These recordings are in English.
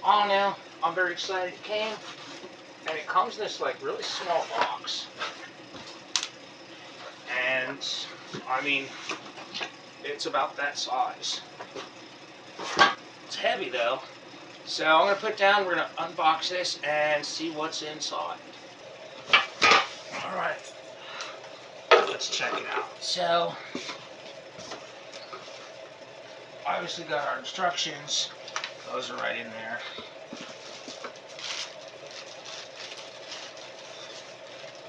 I don't know. I'm very excited it came. And it comes in this like really small box. And I mean, it's about that size. It's heavy though. So I'm going to put it down, we're going to unbox this and see what's inside. Alright, let's check it out. So, obviously got our instructions. Those are right in there.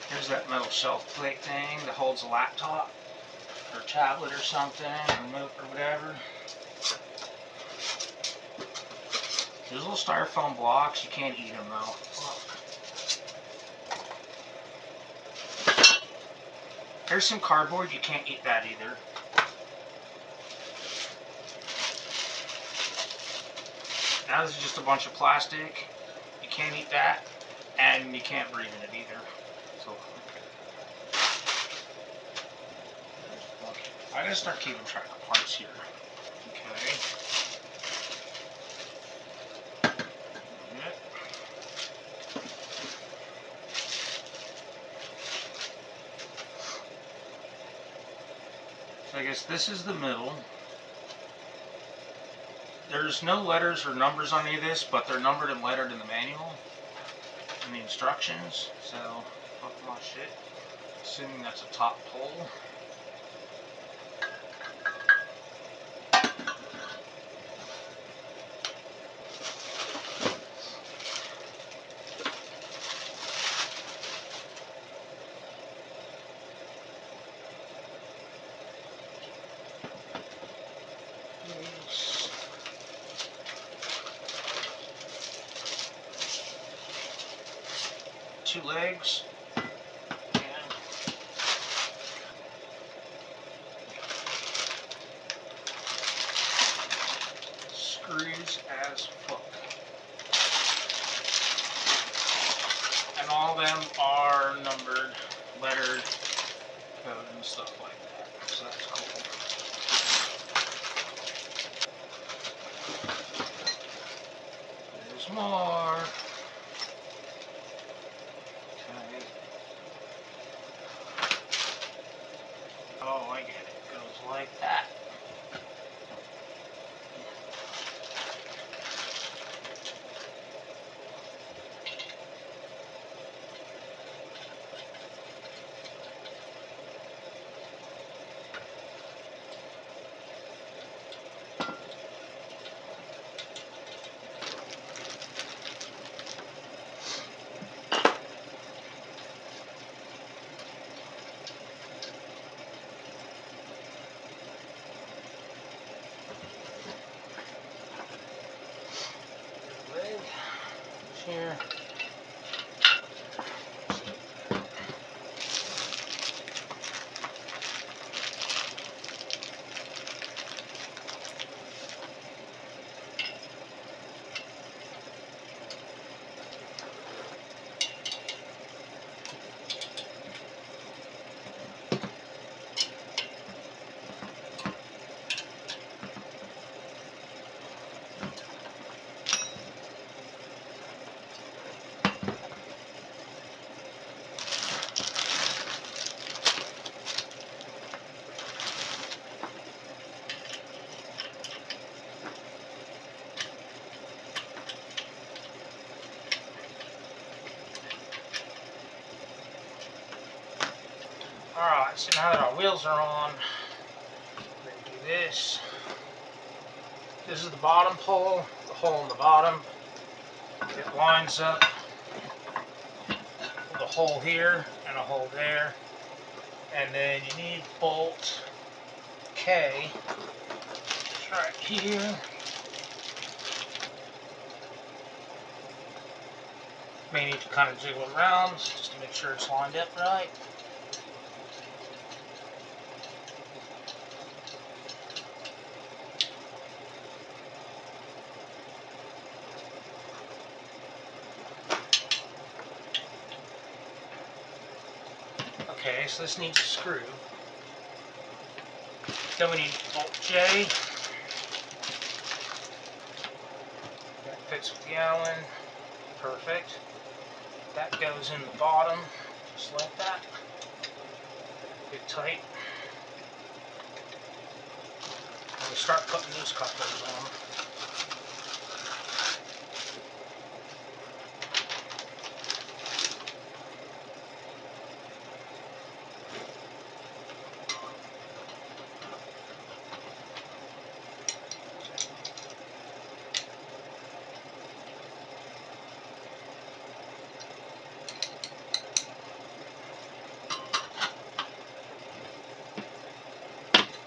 Here's that metal shelf plate thing that holds a laptop or tablet or something, remote or whatever. There's little styrofoam blocks. You can't eat them though. Look. Here's some cardboard. You can't eat that either. Now this is just a bunch of plastic. You can't eat that, and you can't breathe in it either. So I'm gonna start keeping track of parts here. Okay. So I guess this is the middle. There's no letters or numbers on any of this, but they're numbered and lettered in the manual and the instructions. So, fuck my shit. Assuming that's a top pole. Two legs and screws as fuck. And all of them are numbered, lettered, code and stuff like that. So that's cool. There's more. Oh, I get it. It goes like that. Here. Alright, so now that our wheels are on, we're going to do this. This is the bottom pole, the hole in the bottom. It lines up with a hole here and a hole there. And then you need bolt K right here. May need to kind of jiggle it around just to make sure it's lined up right. Okay, so this needs a screw. Then we need bolt J. That fits with the Allen. Perfect. That goes in the bottom, just like that. Get tight. And we start putting these couplers on.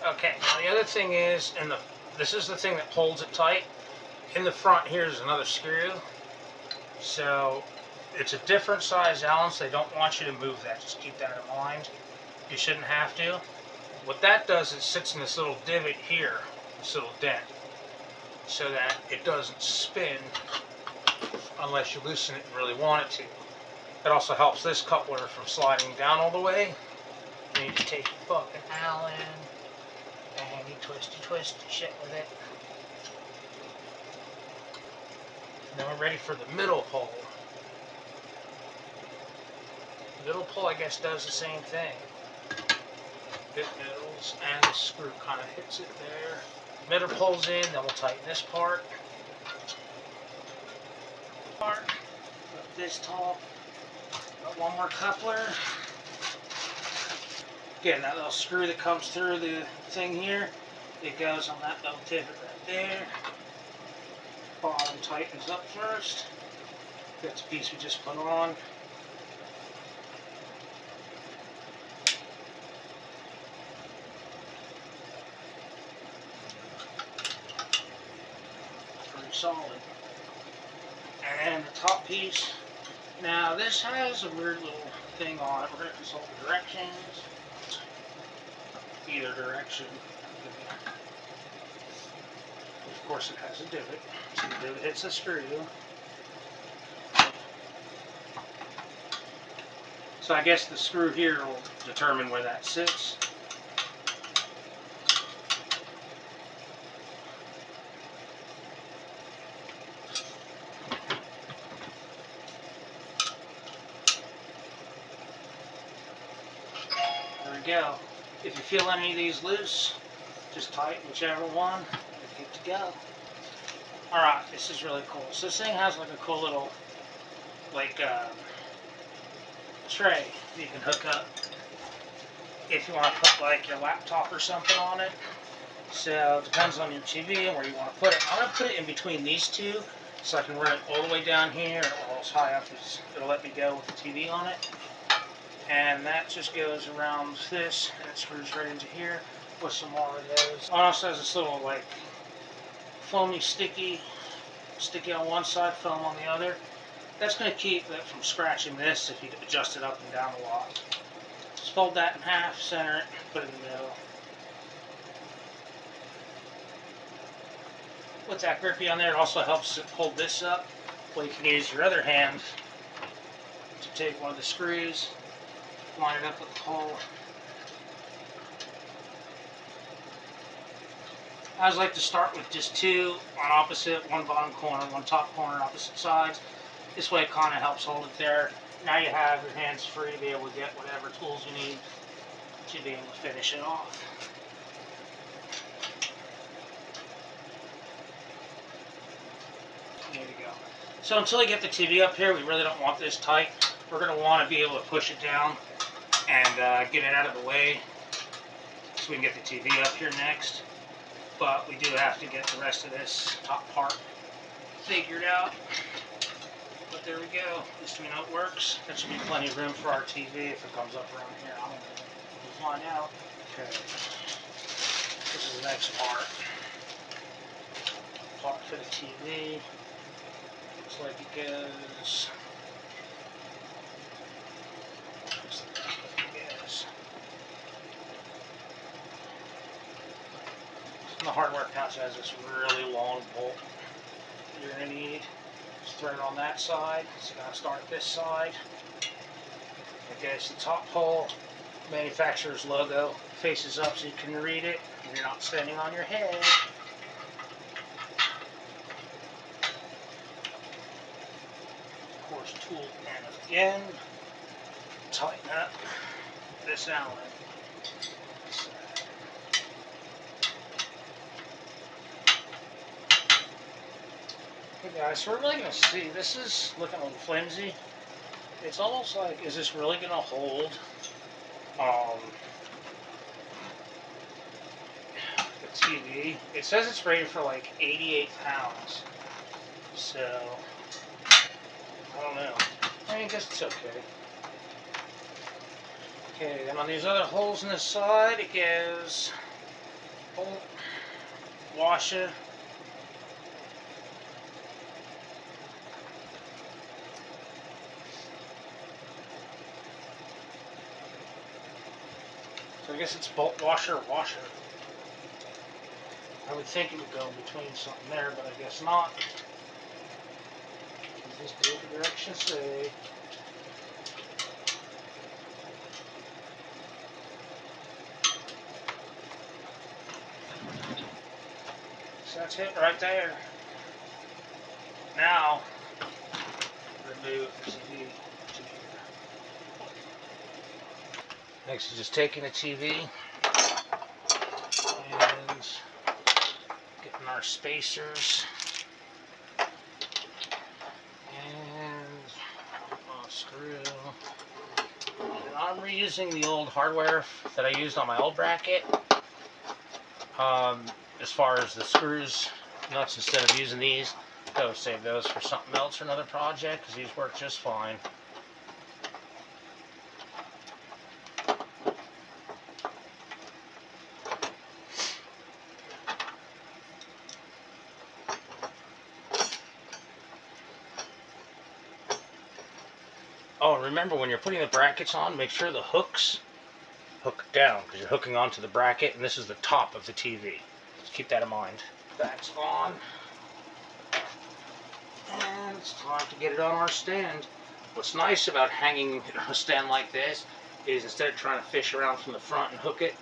Okay, now the other thing is, this is the thing that holds it tight. In the front here is another screw. So it's a different size Allen, so they don't want you to move that. Just keep that in mind. You shouldn't have to. What that does is sits in this little divot here, this little dent, so that it doesn't spin unless you loosen it and really want it to. It also helps this coupler from sliding down all the way. You need to take your fucking Allen and you twisty shit with it. Now we're ready for the middle pull. The middle pull, I guess, does the same thing. Bit middles, and the screw kind of hits it there. Middle pulls in, then we'll tighten this part. Up this top. Got one more coupler. Again, that little screw that comes through the thing here, it goes on that little divot right there. Bottom tightens up first. That's the piece we just put on. Pretty solid. And the top piece. Now this has a weird little thing on it. We're going to consult the directions. Either direction. Of course it has a divot. So the divot hits the screw. So I guess the screw here will determine where that sits. There we go. If you feel any of these loose, just tighten whichever one, you're good to go. Alright, this is really cool. So this thing has like a cool little, tray you can hook up if you want to put like your laptop or something on it. So it depends on your TV and where you want to put it. I'm going to put it in between these two so I can run it all the way down here or as high up as it'll let me go with the TV on it. And that just goes around this and it screws right into here with some more of those. It also has this little like foamy sticky on one side, foam on the other. That's going to keep it from scratching this if you adjust it up and down a lot. Just fold that in half, center it, put it in the middle. With that grippy on there, it also helps hold this up. Well, you can use your other hand to take one of the screws, line it up with the hole. I always like to start with just two on opposite, one bottom corner, one top corner, opposite sides. This way it kind of helps hold it there. Now you have your hands free to be able to get whatever tools you need to be able to finish it off. There we go. So until we get the TV up here, we really don't want this tight. We're going to want to be able to push it down and get it out of the way so we can get the TV up here next. But we do have to get the rest of this top part figured out. But there we go. At least we know it works. There should be plenty of room for our TV if it comes up around here. I don't know. We'll find out. Okay. This is the next part. Part for the TV. Looks like it goes. Looks like it goes. And the hardware pouch has this really long bolt that you're going to need. Just thread it on that side. So you're going to start this side. Okay, so the top hole, manufacturer's logo, faces up so you can read it and you're not standing on your head. first tool in again. Tighten up this Allen. Hey guys, so we're really going to see. This is looking a little flimsy. It's almost like, is this really going to hold the TV? It says it's rated for like 88 pounds. So, I don't know. I guess it's okay. Okay, then on these other holes in the side, it goes bolt, washer. So I guess it's bolt, washer, washer. I would think it would go between something there, but I guess not. Just do what the directions say. So that's it right there. Now, remove the TV. Next is just taking the TV and getting our spacers and a screw. And I'm reusing the old hardware that I used on my old bracket. As far as the screws, nuts, instead of using these, I would save those for something else or another project because these work just fine. Oh, and remember when you're putting the brackets on, make sure the hooks hook down because you're hooking onto the bracket, and this is the top of the TV. Just keep that in mind. That's on. And it's time to get it on our stand. What's nice about hanging a stand like this is instead of trying to fish around from the front and hook it,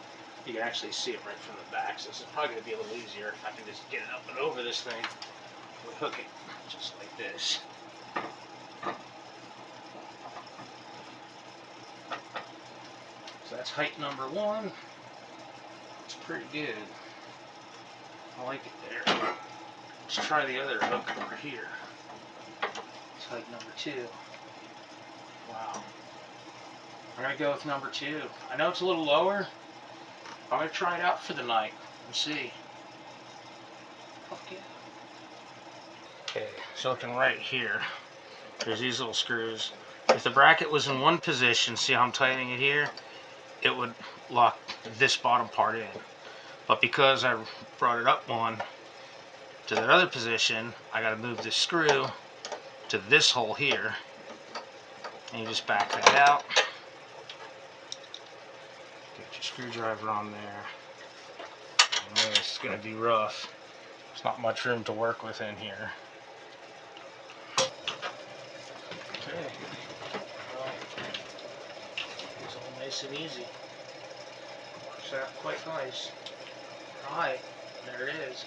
you can actually see it right from the back. So this is probably going to be a little easier if I can just get it up and over this thing. We hook it just like this. So that's height number 1. It's pretty good. I like it there. Let's try the other hook over here. It's height number 2. Wow. I'm going to go with number 2. I know it's a little lower. I'm going to try it out for the night and see. Okay. Okay, so looking right here, there's these little screws. If the bracket was in one position, see how I'm tightening it here? It would lock this bottom part in. But because I brought it up one to that other position, I got to move this screw to this hole here. And you just back that out. Get your screwdriver on there. And this is going to be rough. There's not much room to work with in here. Okay. Well, it's all nice and easy. Works out quite nice. Alright, there it is.